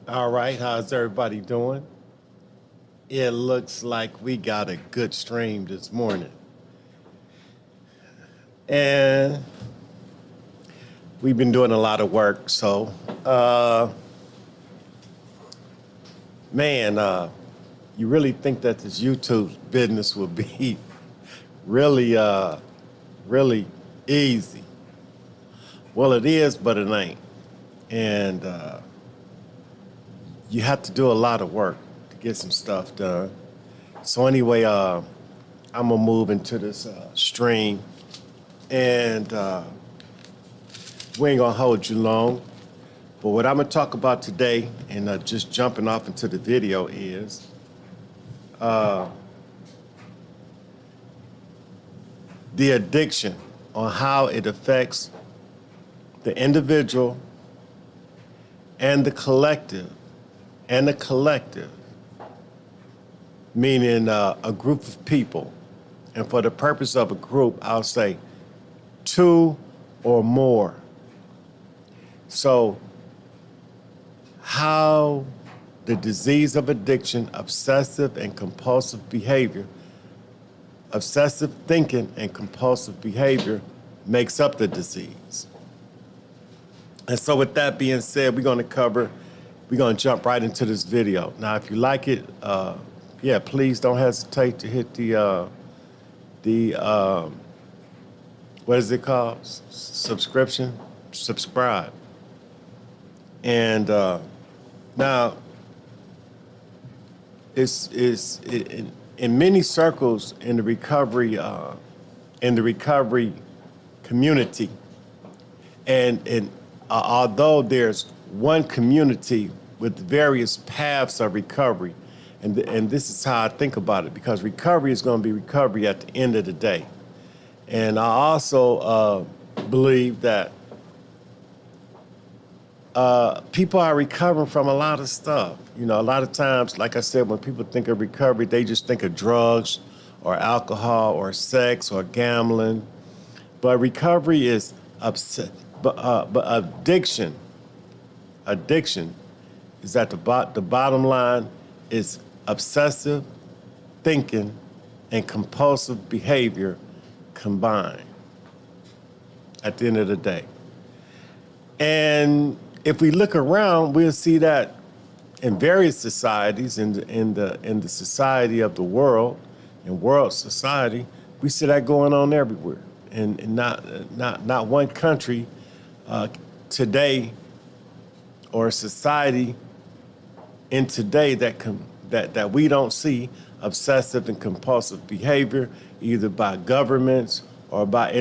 All right, how's everybody doing? It looks like we got a good stream this morning. And we've been doing a lot of work, so you really think that this YouTube business will be really really easy? Well, it is, but it ain't. And you have to do a lot of work to get some stuff done. So anyway, I'm gonna move into this stream, and we ain't gonna hold you long. But what I'm gonna talk about today, and just jumping off into the video, is the addiction, on how it affects the individual and the collective, meaning a group of people. And for the purpose of a group, I'll say two or more. So how the disease of addiction, obsessive and compulsive behavior, obsessive thinking and compulsive behavior makes up the disease. And so with that being said, we're going to jump right into this video. Now, if you like it, please don't hesitate to hit the what is it called? Subscribe. And now, it's in many circles in the recovery community, and although there's one community with various paths of recovery, and this is how I think about it, because recovery is going to be recovery at the end of the day. And I also believe that people are recovering from a lot of stuff. You know, a lot of times, like I said, when people think of recovery, they just think of drugs or alcohol or sex or gambling. But recovery is but addiction is at the bottom line is obsessive thinking and compulsive behavior combined at the end of the day. And if we look around, we'll see that in various societies, in the society of the world, in world society, we see that going on everywhere. And not one country today or society in today that we don't see obsessive and compulsive behavior, either by governments or by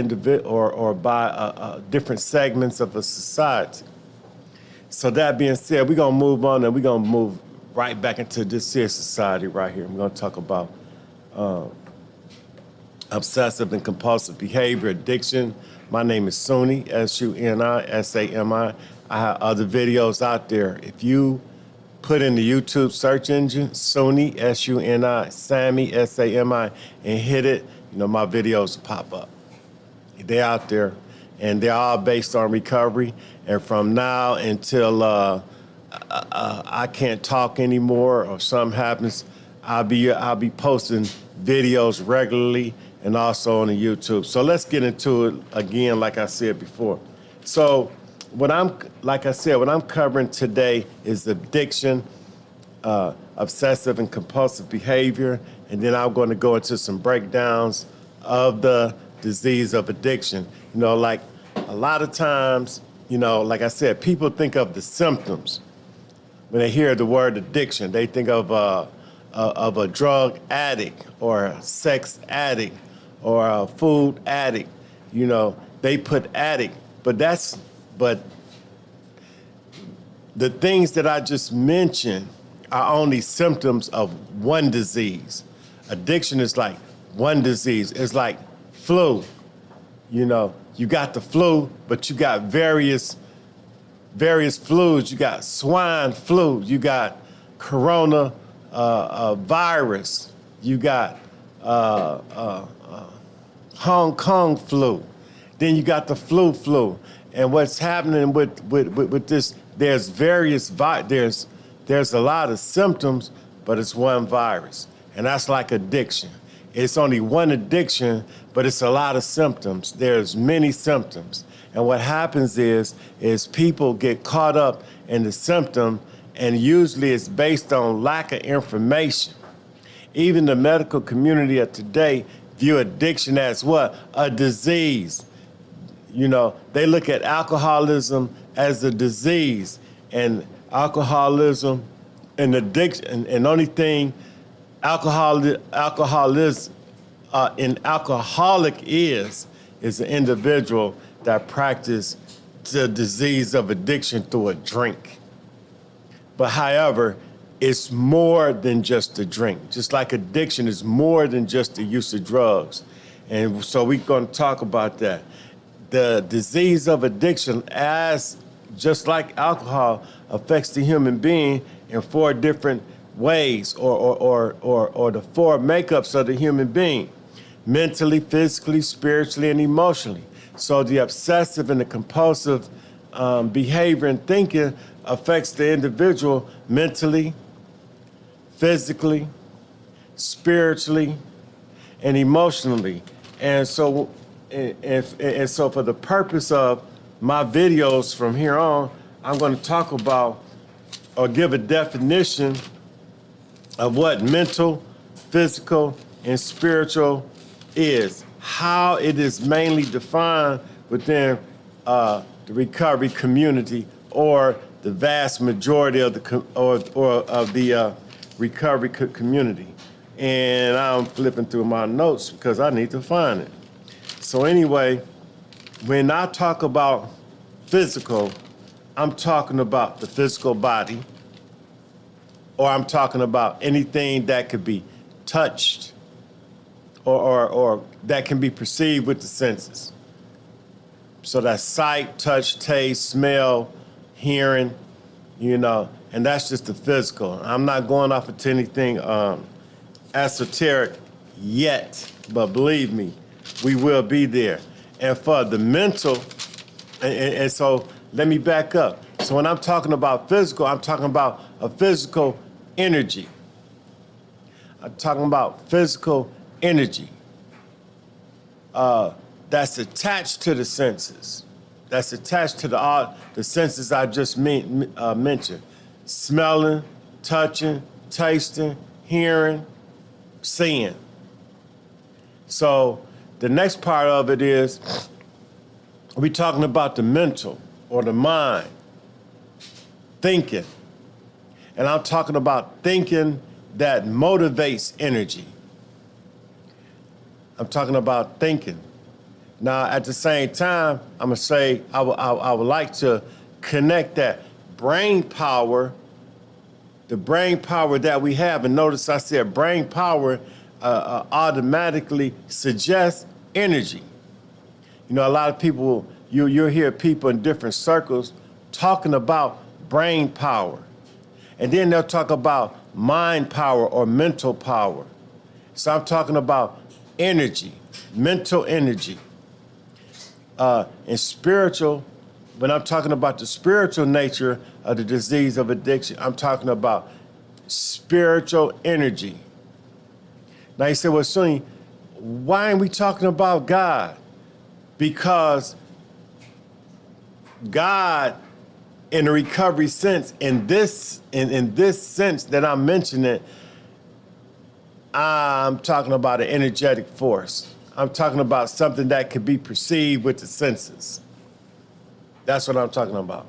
or by different segments of a society. So that being said, we're gonna move on, and we're gonna move right back into this here society right here. We're gonna talk about obsessive and compulsive behavior, addiction. My name is Suni, S-U-N-I-S-A-M-I. I have other videos out there. If you put in the YouTube search engine, Suni, S-U-N-I, Sammy, S-A-M-I, and hit it, my videos will pop up. They're out there, and they're all based on recovery. And from now until I can't talk anymore or something happens, I'll be posting videos regularly and also on the YouTube. So let's get into it again, like I said before. So what I'm covering today is addiction, obsessive and compulsive behavior, and then I'm going to go into some breakdowns of the disease of addiction. Like a lot of times, like I said, people think of the symptoms. When they hear the word addiction, they think of a drug addict or a sex addict or a food addict. They put addict, but the things that I just mentioned are only symptoms of one disease. Addiction is like one disease. It's like flu. You got the flu, but you got various flus. You got swine flu. You got corona virus. You got Hong Kong flu. Then you got the flu. And what's happening with this? There's there's a lot of symptoms, but it's one virus. And that's like addiction. It's only one addiction, but it's a lot of symptoms. There's many symptoms. And what happens is people get caught up in the symptom, and usually it's based on lack of information. Even the medical community of today view addiction as what? A disease. You know, they look at alcoholism as a disease, and alcoholism and addiction, and only thing alcoholic is an individual that practices the disease of addiction through a drink. But however, it's more than just a drink. Just like addiction is more than just the use of drugs. And so we're going to talk about that. The disease of addiction, as just like alcohol, affects the human being in 4 different ways, or the 4 makeups of the human being: mentally, physically, spiritually, and emotionally. So the obsessive and the compulsive behavior and thinking affects the individual mentally, physically, spiritually, and emotionally. And so, so for the purpose of my videos from here on, I'm going to talk about or give a definition of what mental, physical, and spiritual is, how it is mainly defined within the recovery community, or the vast majority of the recovery community. And I'm flipping through my notes because I need to find it. So anyway, when I talk about physical, I'm talking about the physical body, or I'm talking about anything that could be touched or that can be perceived with the senses. So that's sight, touch, taste, smell, hearing, you know, and that's just the physical. I'm not going off into anything esoteric yet, but believe me, we will be there. And for the mental, and so let me back up. So when I'm talking about physical, I'm talking about a physical energy. I'm talking about physical energy that's attached to the senses. That's attached to the senses I just mentioned: smelling, touching, tasting, hearing, seeing. So the next part of it is we're talking about the mental or the mind, thinking. And I'm talking about thinking that motivates energy. I'm talking about thinking. Now, at the same time, I'm going to say I would like to connect that brain power, the brain power that we have. And notice I said brain power automatically suggests energy. You know, a lot of people, you'll hear people in different circles talking about brain power. And then they'll talk about mind power or mental power. So I'm talking about energy, mental energy. And spiritual, when I'm talking about the spiritual nature of the disease of addiction, I'm talking about spiritual energy. Now you say, well, Sonny, why aren't we talking about God? Because God, in a recovery sense, in this sense that I'm mentioning, I'm talking about an energetic force. I'm talking about something that could be perceived with the senses. That's what I'm talking about.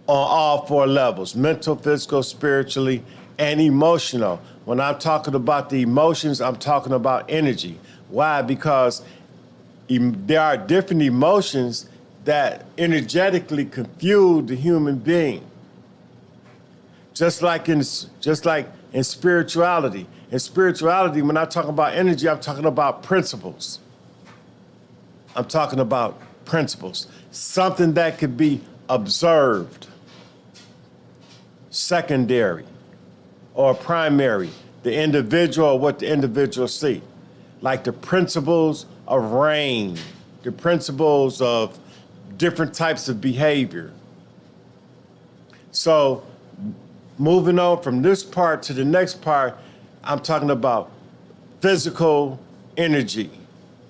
On all 4 levels: mental, physical, spiritually, and emotional. When I'm talking about the emotions, I'm talking about energy. Why? Because there are different emotions that energetically confuse the human being. Just like in spirituality. In spirituality, when I talk about energy, I'm talking about principles. I'm talking about principles. Something that could be observed, secondary, or primary. The individual, what the individual see. Like the principles of rain, the principles of different types of behavior. So moving on from this part to the next part, I'm talking about physical energy,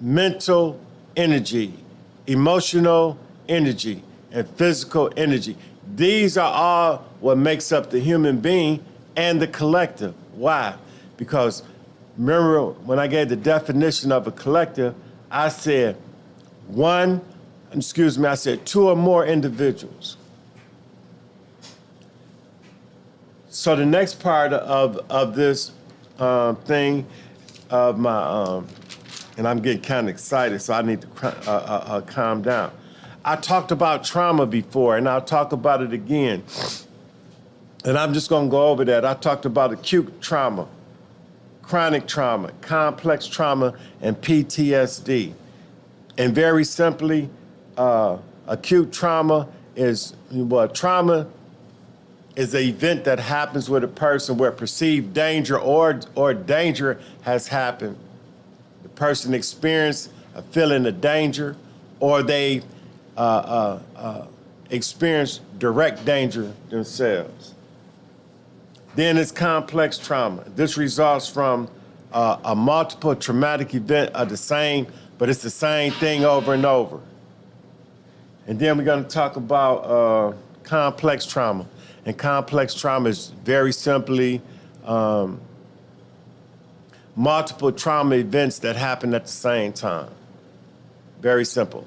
mental energy, emotional energy, and physical energy. These are all what makes up the human being and the collective. Why? Because remember when I gave the definition of a collective, I said I said two or more individuals. So the next part of this thing of my, and I'm getting kind of excited, so I need to calm down. I talked about trauma before, and I'll talk about it again. And I'm just going to go over that. I talked about acute trauma, chronic trauma, complex trauma, and PTSD. And very simply, acute trauma is, trauma is an event that happens with a person where perceived danger or danger has happened. The person experienced a feeling of danger, or they experience direct danger themselves. Then it's complex trauma. This results from a multiple traumatic event of the same, but it's the same thing over and over. And then we're going to talk about complex trauma. And complex trauma is very simply multiple trauma events that happen at the same time. Very simple.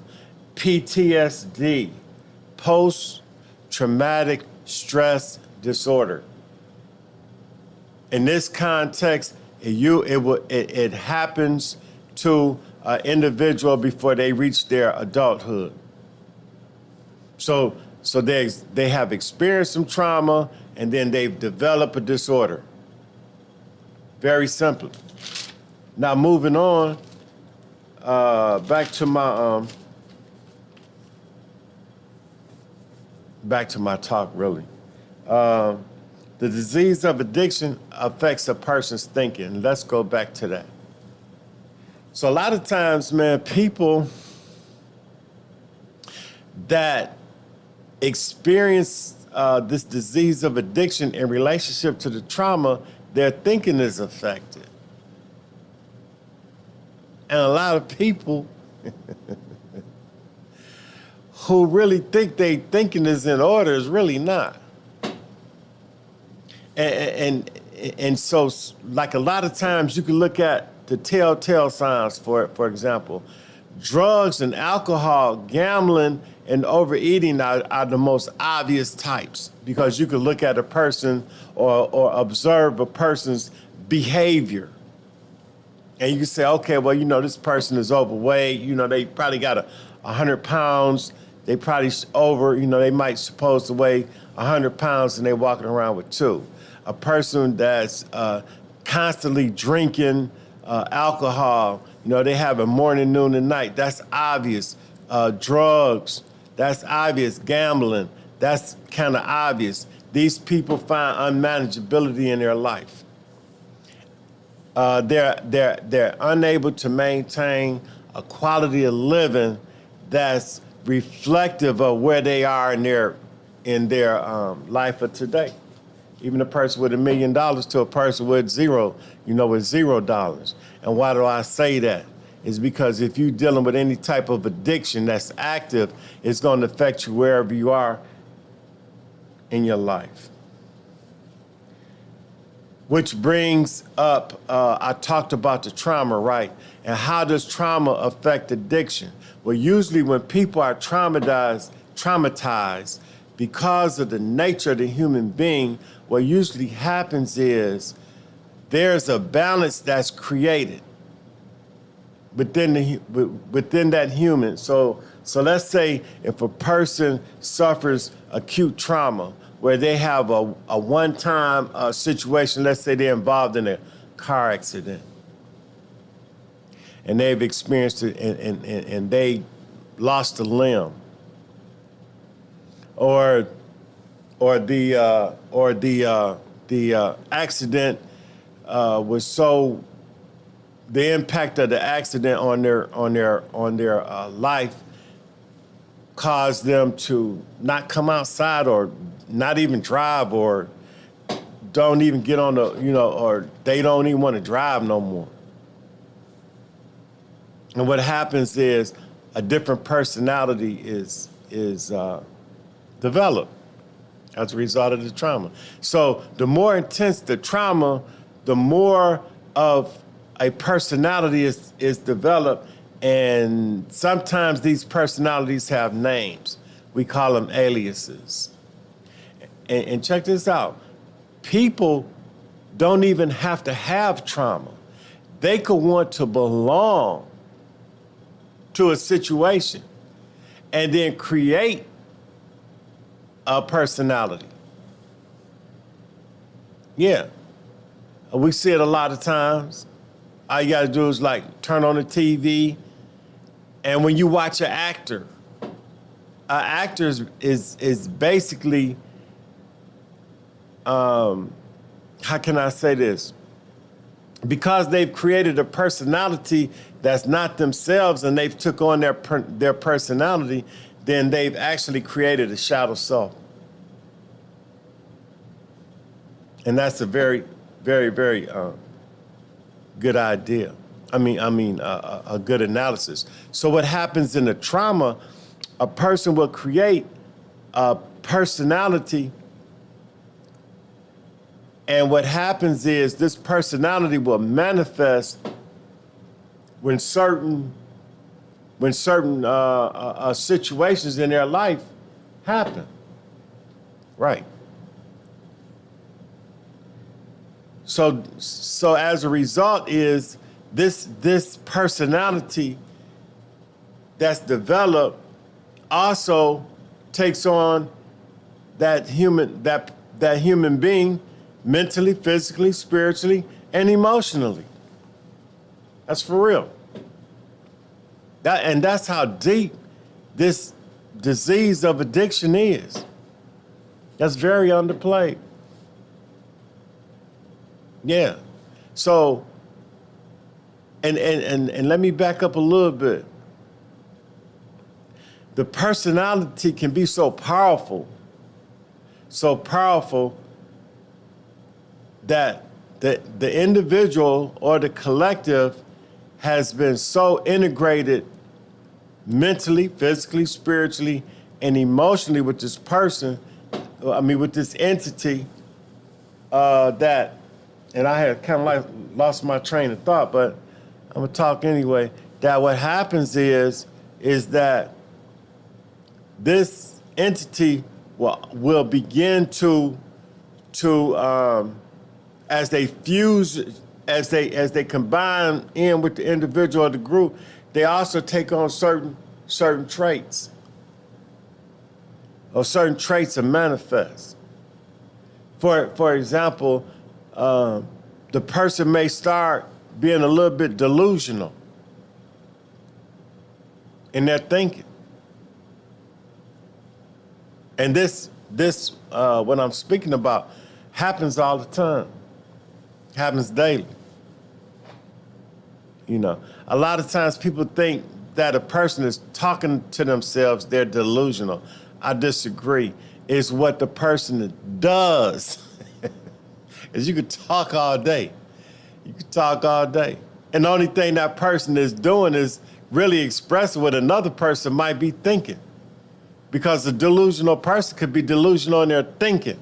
PTSD, post-traumatic stress disorder. In this context, it happens to an individual before they reach their adulthood. So they have experienced some trauma, and then they've developed a disorder. Very simple. Now moving on, back to my talk, really. The disease of addiction affects a person's thinking. Let's go back to that. So a lot of times, man, people that experience this disease of addiction in relationship to the trauma, their thinking is affected. And a lot of people who really think they thinking is in order is really not. And so, like, a lot of times you can look at the telltale signs, for example. Drugs and alcohol, gambling, and overeating are the most obvious types, because you can look at a person or observe a person's behavior. And you can say, okay, well, this person is overweight. They probably got 100 pounds. They probably they might supposed to weigh 100 pounds and they're walking around with 2. A person that's constantly drinking alcohol, they have a morning, noon, and night. That's obvious. Drugs, that's obvious. Gambling, that's kind of obvious. These people find unmanageability in their life. They're unable to maintain a quality of living that's reflective of where they are in their life of today. Even a person with $1 million to a person with zero, with $0. And why do I say that? It's because if you're dealing with any type of addiction that's active, it's going to affect you wherever you are in your life. Which brings up, I talked about the trauma, right? And how does trauma affect addiction? Well, usually when people are traumatized because of the nature of the human being, what usually happens is there's a balance that's created within that human. So let's say if a person suffers acute trauma where they have a one-time situation, let's say they're involved in a car accident and they've experienced it and they lost a limb, or the accident was so, the impact of the accident on their life caused them to not come outside or not even drive or don't even get on the, or they don't even want to drive no more. And what happens is a different personality is developed as a result of the trauma. So the more intense the trauma, the more of a personality is developed. And sometimes these personalities have names. We call them aliases. And check this out. People don't even have to have trauma. They could want to belong to a situation and then create a personality. Yeah. We see it a lot of times. All you gotta do is like turn on the TV, and when you watch an actor is basically, how can I say this? Because they've created a personality that's not themselves and they've took on their personality, then they've actually created a shadow self. And that's a very, very, very good idea. A good analysis. So what happens in the trauma, a person will create a personality, and what happens is this personality will manifest when certain situations in their life happen. Right. So as a result is this personality that's developed also takes on that human being mentally, physically, spiritually, and emotionally. That's for real. That's how deep this disease of addiction is. That's very underplayed. Yeah. So, and let me back up a little bit. The personality can be so powerful that the individual or the collective has been so integrated mentally, physically, spiritually, and emotionally with this person, with this entity, that, and I had kind of like lost my train of thought, but I'm gonna talk anyway, that what happens is that this entity will begin to as they fuse, as they combine in with the individual or the group, they also take on certain traits, or certain traits are manifest. For example, the person may start being a little bit delusional in their thinking. And this what I'm speaking about happens all the time, happens daily. A lot of times people think that a person is talking to themselves, they're delusional. I disagree. It's what the person does. Is you could talk all day. You could talk all day. And the only thing that person is doing is really expressing what another person might be thinking. Because a delusional person could be delusional in their thinking.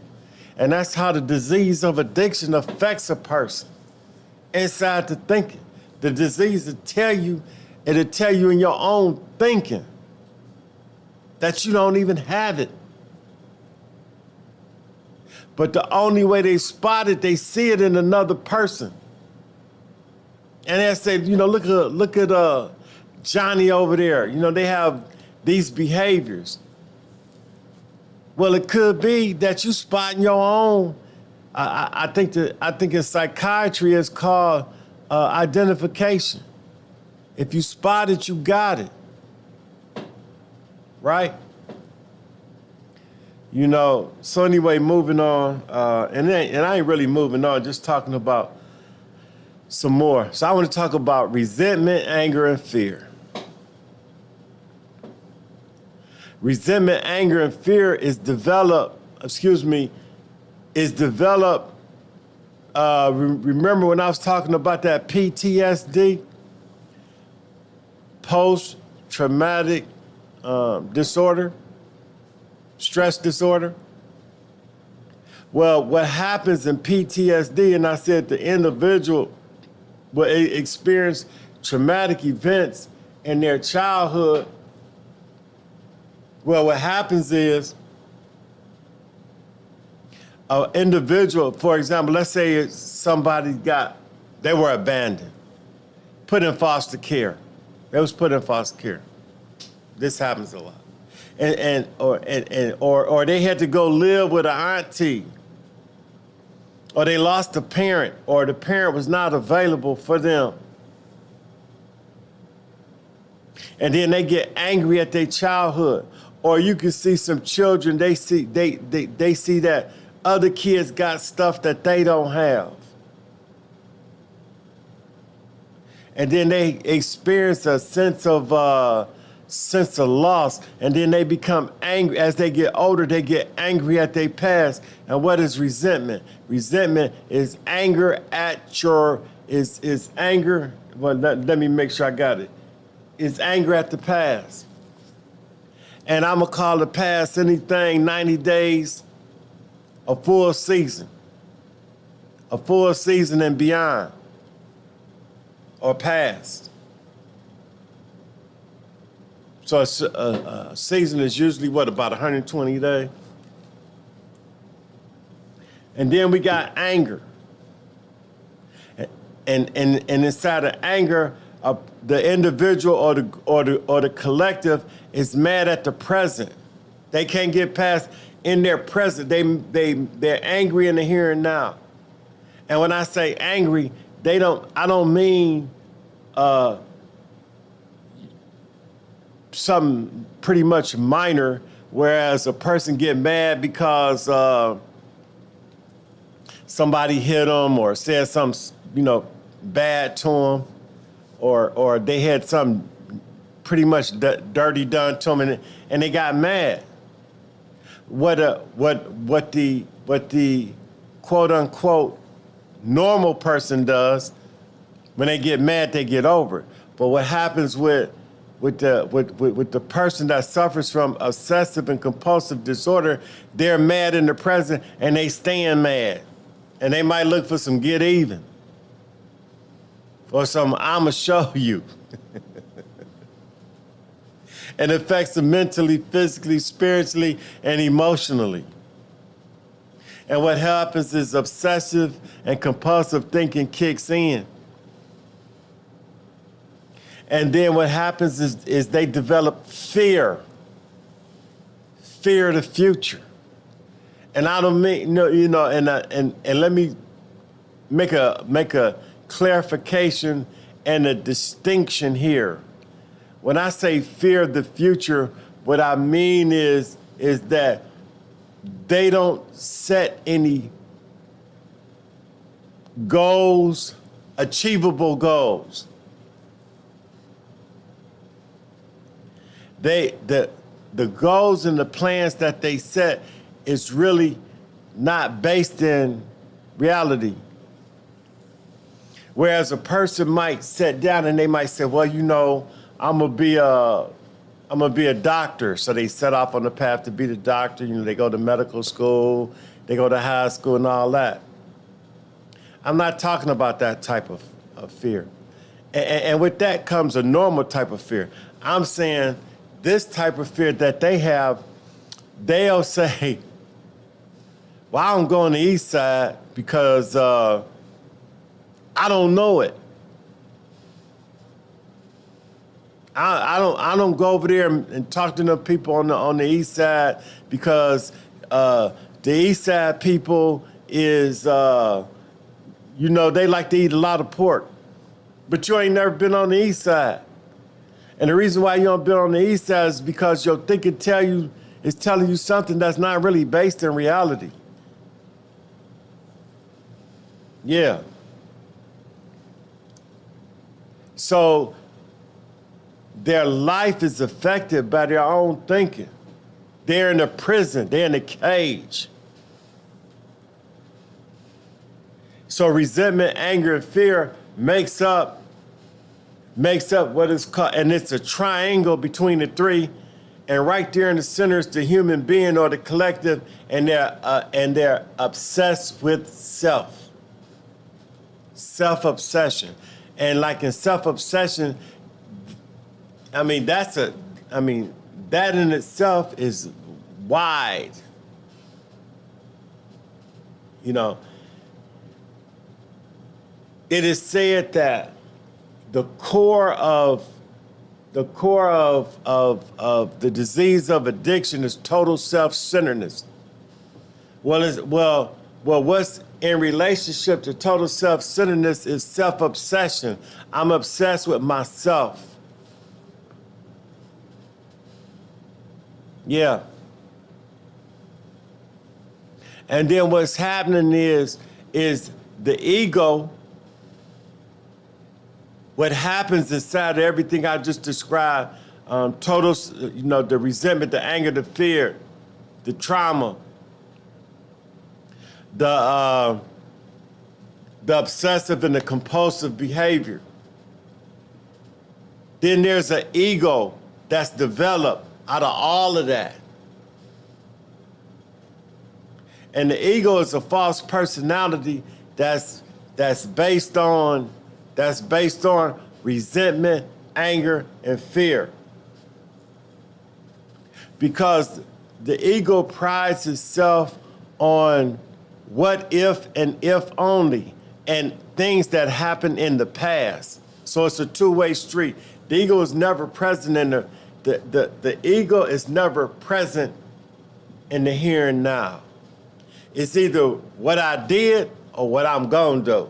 And that's how the disease of addiction affects a person. Inside the thinking. The disease will tell you, it'll tell you in your own thinking that you don't even have it. But the only way they spot it, they see it in another person. And they say, look at Johnny over there. They have these behaviors. Well, it could be that you spotting your own. I think in psychiatry it's called identification. If you spot it, you got it. Right? So anyway, moving on, and I ain't really moving on, just talking about some more. So I want to talk about resentment, anger, and fear. Resentment, anger, and fear is developed Remember when I was talking about that PTSD, post-traumatic disorder, stress disorder? Well, what happens in PTSD, and I said the individual will experience traumatic events in their childhood. Well, what happens is an individual, for example, let's say they were abandoned, put in foster care. They was put in foster care. This happens a lot. Or they had to go live with an auntie, or they lost a parent, or the parent was not available for them. And then they get angry at their childhood. Or you can see some children, they see that other kids got stuff that they don't have. And then they experience a sense of loss, and then they become angry. As they get older, they get angry at their past. And what is resentment? Resentment is anger at is anger. Well, let me make sure I got it. It's anger at the past. And I'm gonna call the past anything 90 days, a full season and beyond, or past. So a season is usually about 120 days? And then we got anger. And inside of anger, the individual or the collective is mad at the present. They can't get past in their present. They're angry in the here and now. And when I say angry, I don't mean something pretty much minor, whereas a person get mad because somebody hit them or said something, bad to them, or they had something pretty much dirty done to them, and they got mad. What the quote unquote normal person does when they get mad, they get over it. But what happens with the person that suffers from obsessive and compulsive disorder, they're mad in the present and they staying mad, and they might look for some get even or some I'ma show you. And it affects them mentally, physically, spiritually, and emotionally. And what happens is obsessive and compulsive thinking kicks in. And then what happens is they develop fear of the future. And I don't mean, and let me make a clarification and a distinction here. When I say fear of the future, what I mean is that they don't set any goals, achievable goals. The goals and the plans that they set is really not based in reality. Whereas a person might sit down and they might say, well, I'm gonna be a doctor. So they set off on the path to be the doctor. They go to medical school, they go to high school and all that. I'm not talking about that type of fear. And with that comes a normal type of fear. I'm saying this type of fear that they have, they'll say, well, I don't go on the east side because I don't know it. I don't go over there and talk to the people on the east side because the east side people is, they like to eat a lot of pork. But you ain't never been on the east side. And the reason why you don't been on the east side is because your thinking is telling you something that's not really based in reality. Yeah. So their life is affected by their own thinking. They're in a prison. They're in a cage. So resentment, anger, and fear makes up what is called, and it's a triangle between the three. And right there in the center is the human being or the collective, and they're obsessed with self-obsession. And like in self-obsession, that in itself is wide. You know, it is said that the core of the disease of addiction is total self-centeredness. What's in relationship to total self-centeredness is self-obsession. I'm obsessed with myself. Yeah. And then what's happening is the ego. What happens inside of everything I just described, the resentment, the anger, the fear, the trauma, the obsessive and the compulsive behavior. Then there's an ego that's developed out of all of that. And the ego is a false personality that's based on resentment, anger, and fear. Because the ego prides itself on what if and if only, and things that happened in the past. So it's a two-way street. The ego is never present in the ego is never present in the here and now. It's either what I did or what I'm gonna do.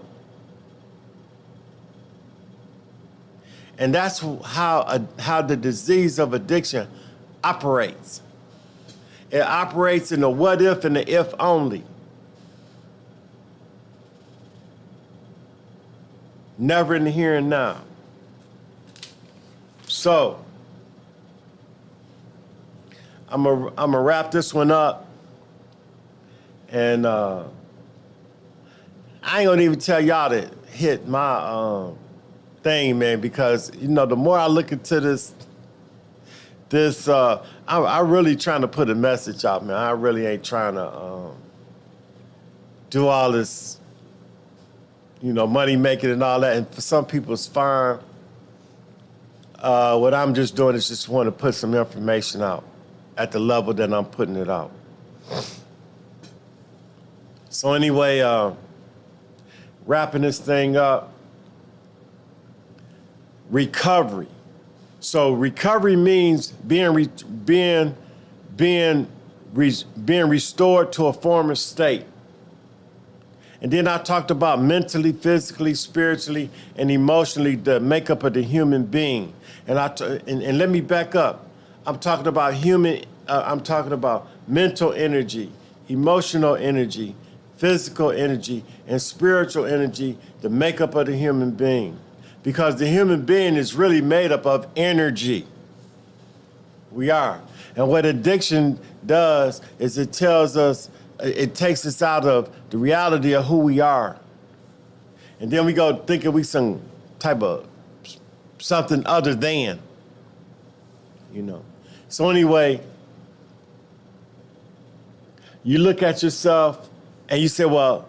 And that's how the disease of addiction operates. It operates in the what if and the if only. Never in the here and now. So, I'm gonna wrap this one up. And I ain't gonna even tell y'all to hit my thing, man, because the more I look into this, I'm really trying to put a message out, man. I really ain't trying to do all this, money making and all that. And for some people, it's fine. What I'm just doing is just want to put some information out at the level that I'm putting it out. So anyway, wrapping this thing up, recovery. So recovery means being restored to a former state. And then I talked about mentally, physically, spiritually, and emotionally, the makeup of the human being. And let me back up. I'm talking about mental energy, emotional energy, physical energy, and spiritual energy, the makeup of the human being. Because the human being is really made up of energy. We are. And what addiction does is it takes us out of the reality of who we are. And then we go thinking we some type of something other than, So anyway, you look at yourself and you say, well,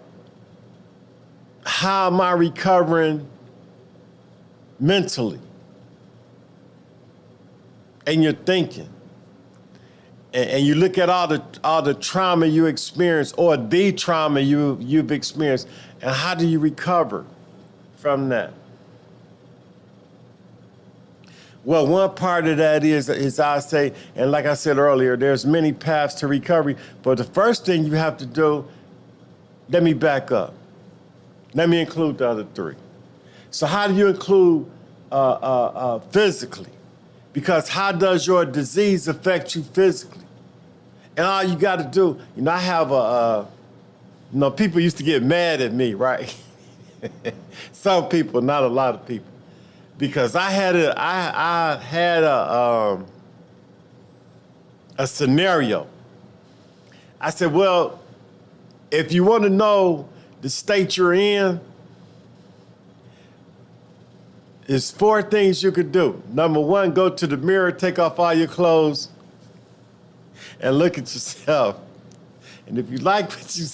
how am I recovering mentally? And you're thinking. And you look at all the trauma you experienced or the trauma you've experienced, and how do you recover from that? Well, one part of that is I say, and like I said earlier, there's many paths to recovery, but the first thing you have to do, let me back up. Let me include the other three. So how do you include physically? Because how does your disease affect you physically? And all you got to do, I have people used to get mad at me, right? Some people, not a lot of people, because I had a scenario. I said, well, if you want to know the state you're in, there's 4 things you could do. Number 1, go to the mirror, take off all your clothes, and look at yourself. And if you like what you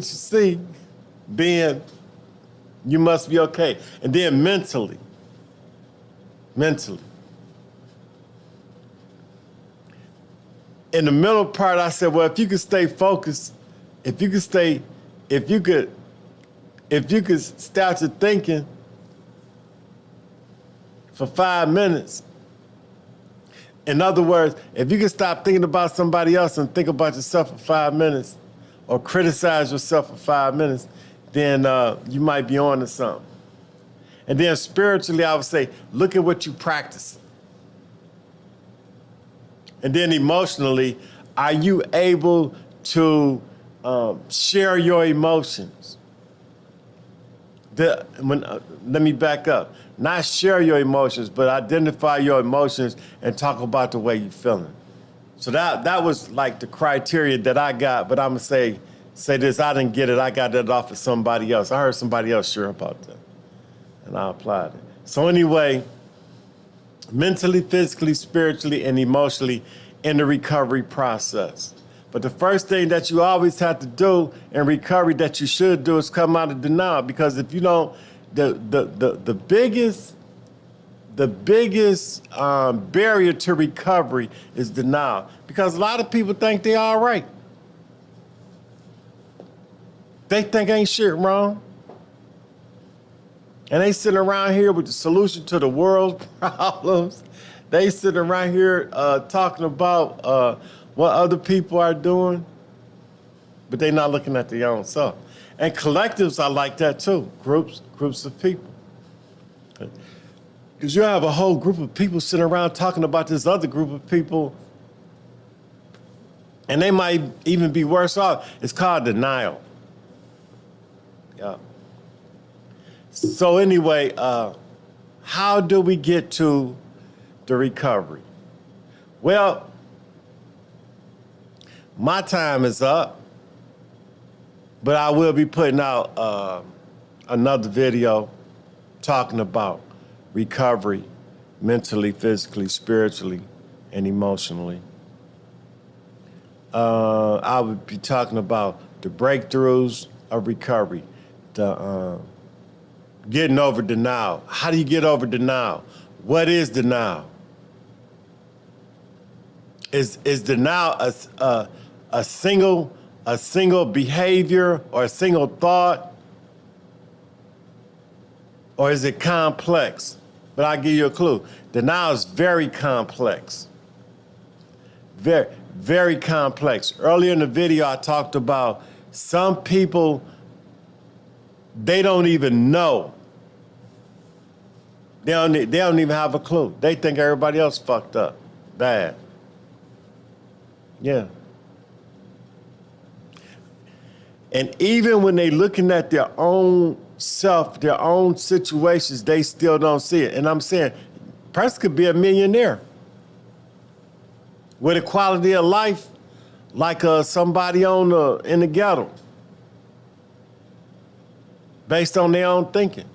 see, then you must be okay. And then mentally. In the middle part, I said, well, if you could stay focused, if you could start your thinking for 5 minutes. In other words, if you could stop thinking about somebody else and think about yourself for 5 minutes, or criticize yourself for 5 minutes, then you might be on to something. And then spiritually, I would say, look at what you practice. And then emotionally, are you able to share your emotions? Let me back up. Not share your emotions, but identify your emotions and talk about the way you're feeling. So that was like the criteria that I got, but I'm gonna say this, I didn't get it, I got that off of somebody else. I heard somebody else share about that, and I applied it. So anyway, mentally, physically, spiritually, and emotionally in the recovery process. But the first thing that you always have to do in recovery that you should do is come out of denial, because if you don't, the biggest barrier to recovery is denial, because a lot of people think they're all right. They think ain't shit wrong. And they sitting around here with the solution to the world's problems. They sitting around here talking about what other people are doing, but they not looking at their own self. And collectives are like that too, groups of people. Because you have a whole group of people sitting around talking about this other group of people, and they might even be worse off. It's called denial. Yeah. So anyway, how do we get to the recovery? Well, my time is up, but I will be putting out another video talking about recovery, mentally, physically, spiritually, and emotionally. I would be talking about the breakthroughs of recovery, the getting over denial. How do you get over denial? What is denial? Is denial a single behavior or a single thought? Or is it complex? But I'll give you a clue. Denial is very complex. Very, very complex. Earlier in the video, I talked about some people, they don't even know. They don't even have a clue. They think everybody else fucked up, bad. Yeah. And even when they looking at their own self, their own situations, they still don't see it. And I'm saying, person could be a millionaire with a quality of life like somebody in the ghetto, based on their own thinking.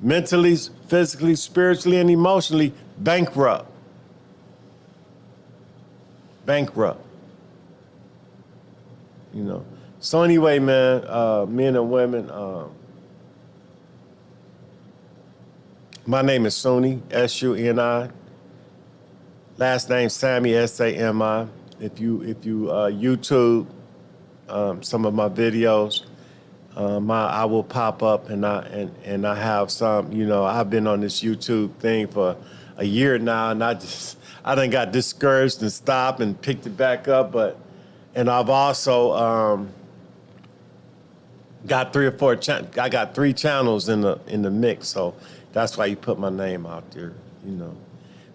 Mentally, physically, spiritually, and emotionally bankrupt. You know. So anyway, man, men and women, my name is Suni, S-U-N-I. Last name Sammy, S-A-M-I. If you YouTube some of my videos, I will pop up, and I have some. You know, I've been on this YouTube thing for a year now, and I done got discouraged and stopped and picked it back up, and I've also got 3 or 4 I got 3 channels in the mix, so that's why you put my name out there, you know.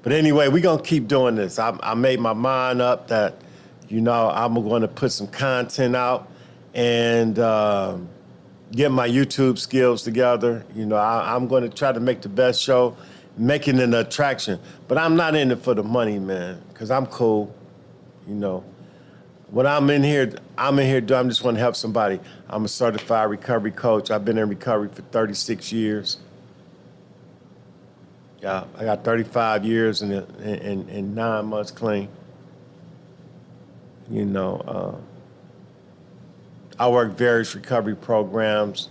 But anyway, we're gonna keep doing this. I made my mind up that, you know, I'm gonna put some content out and get my YouTube skills together. You know, I'm gonna try to make the best show, make it an attraction. But I'm not in it for the money, man, because I'm cool, you know. What I'm in here doing, I'm just want to help somebody. I'm a certified recovery coach. I've been in recovery for 36 years. Yeah, I got 35 years and 9 months clean. You know, I work various recovery programs,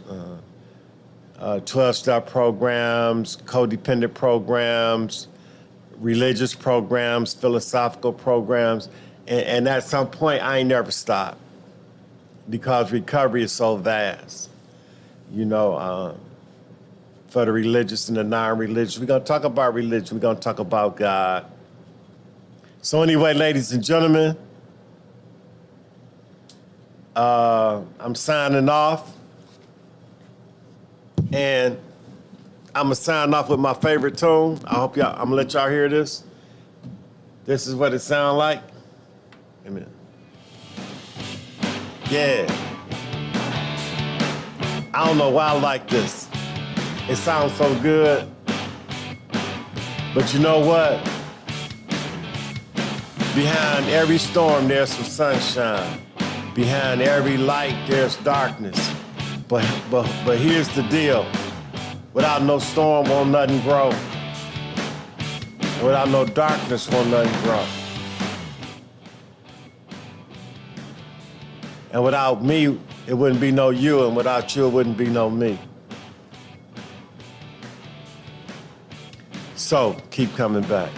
12-step programs, codependent programs, religious programs, philosophical programs. And at some point, I ain't never stopped because recovery is so vast. You know, for the religious and the non-religious, we're going to talk about religion. We're going to talk about God. So anyway, ladies and gentlemen, I'm signing off. And I'm going to sign off with my favorite tune. I'm going to let y'all hear this. This is what it sounds like. Amen. Yeah. I don't know why I like this. It sounds so good. But you know what? Behind every storm, there's some sunshine. Behind every light, there's darkness. But here's the deal. Without no storm, won't nothing grow. Without no darkness, won't nothing grow. And without me, it wouldn't be no you, and without you, it wouldn't be no me. So, keep coming back.